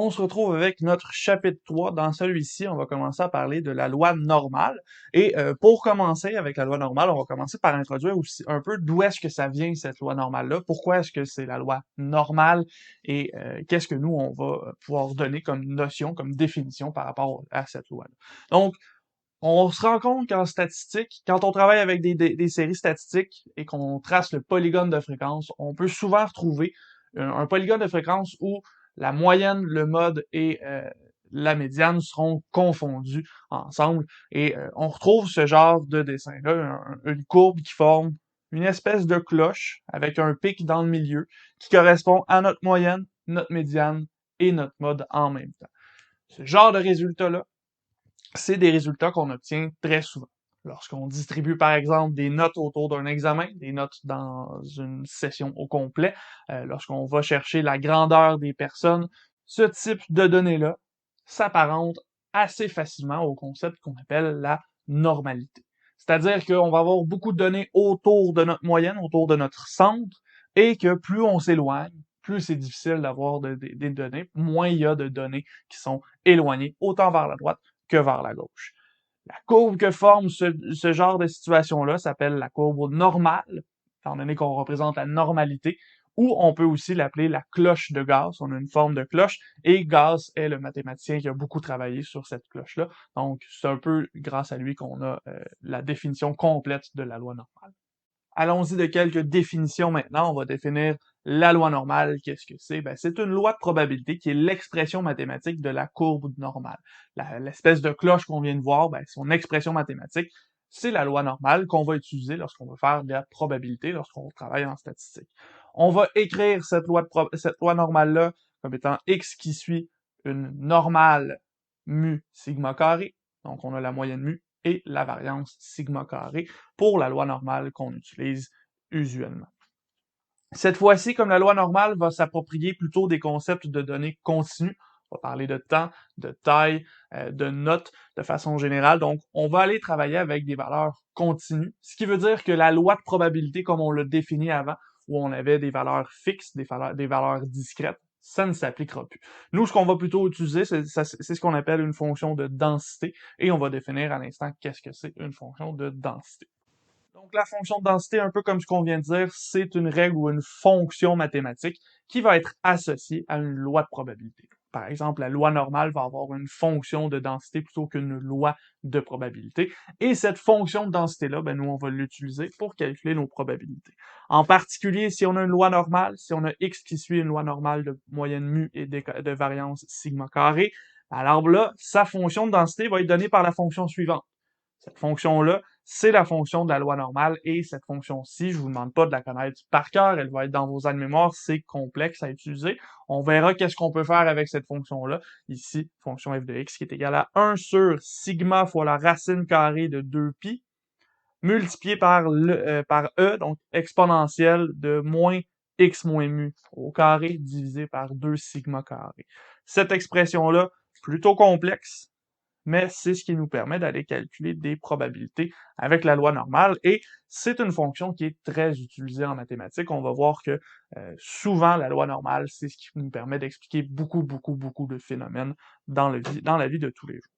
On se retrouve avec notre chapitre 3. Dans celui-ci, on va commencer à parler de la loi normale. Et pour commencer avec la loi normale, on va commencer par introduire aussi un peu d'où est-ce que ça vient, cette loi normale-là, pourquoi est-ce que c'est la loi normale et qu'est-ce que nous, on va pouvoir donner comme notion, comme définition par rapport à cette loi-là. Donc, on se rend compte qu'en statistique, quand on travaille avec des séries statistiques et qu'on trace le polygone de fréquence, on peut souvent retrouver un polygone de fréquence où la moyenne, le mode et la médiane seront confondus ensemble. Et on retrouve ce genre de dessin-là, une courbe qui forme une espèce de cloche avec un pic dans le milieu qui correspond à notre moyenne, notre médiane et notre mode en même temps. Ce genre de résultat-là, c'est des résultats qu'on obtient très souvent. Lorsqu'on distribue, par exemple, des notes autour d'un examen, des notes dans une session au complet, lorsqu'on va chercher la grandeur des personnes, ce type de données-là s'apparente assez facilement au concept qu'on appelle la normalité. C'est-à-dire qu'on va avoir beaucoup de données autour de notre moyenne, autour de notre centre, et que plus on s'éloigne, plus c'est difficile d'avoir des données, moins il y a de données qui sont éloignées, autant vers la droite que vers la gauche. La courbe que forme ce genre de situation-là s'appelle la courbe normale, étant donné qu'on représente la normalité, ou on peut aussi l'appeler la cloche de Gauss. On a une forme de cloche, et Gauss est le mathématicien qui a beaucoup travaillé sur cette cloche-là. Donc, c'est un peu grâce à lui qu'on a la définition complète de la loi normale. Allons-y de quelques définitions maintenant. On va définir la loi normale. Qu'est-ce que c'est? Ben, c'est une loi de probabilité qui est l'expression mathématique de la courbe normale. L'espèce de cloche qu'on vient de voir, ben, son expression mathématique, c'est la loi normale qu'on va utiliser lorsqu'on va faire de la probabilité, lorsqu'on travaille en statistique. On va écrire cette loi normale-là comme étant x qui suit une normale mu sigma carré. Donc, on a la moyenne mu et la variance sigma carré pour la loi normale qu'on utilise usuellement. Cette fois-ci, comme la loi normale va s'approprier plutôt des concepts de données continues, on va parler de temps, de taille, de notes de façon générale. Donc, on va aller travailler avec des valeurs continues, ce qui veut dire que la loi de probabilité, comme on l'a défini avant, où on avait des valeurs fixes, des valeurs discrètes, ça ne s'appliquera plus. Nous, ce qu'on va plutôt utiliser, c'est ce qu'on appelle une fonction de densité, et on va définir à l'instant qu'est-ce que c'est une fonction de densité. Donc, la fonction de densité, un peu comme ce qu'on vient de dire, c'est une règle ou une fonction mathématique qui va être associée à une loi de probabilité. Par exemple, la loi normale va avoir une fonction de densité plutôt qu'une loi de probabilité. Et cette fonction de densité-là, ben, nous, on va l'utiliser pour calculer nos probabilités. En particulier, si on a une loi normale, si on a x qui suit une loi normale de moyenne mu et de variance sigma carré, alors là, sa fonction de densité va être donnée par la fonction suivante. Cette fonction-là, c'est la fonction de la loi normale, et cette fonction-ci, je vous demande pas de la connaître par cœur, elle va être dans vos aides-mémoire, c'est complexe à utiliser. On verra qu'est-ce qu'on peut faire avec cette fonction-là. Ici, fonction f de x qui est égale à 1 sur sigma fois la racine carrée de 2pi, multiplié par e, donc exponentielle de moins x moins mu au carré divisé par 2 sigma carré. Cette expression-là, plutôt complexe, mais c'est ce qui nous permet d'aller calculer des probabilités avec la loi normale, et c'est une fonction qui est très utilisée en mathématiques. On va voir que souvent la loi normale, c'est ce qui nous permet d'expliquer beaucoup de phénomènes dans la vie de tous les jours.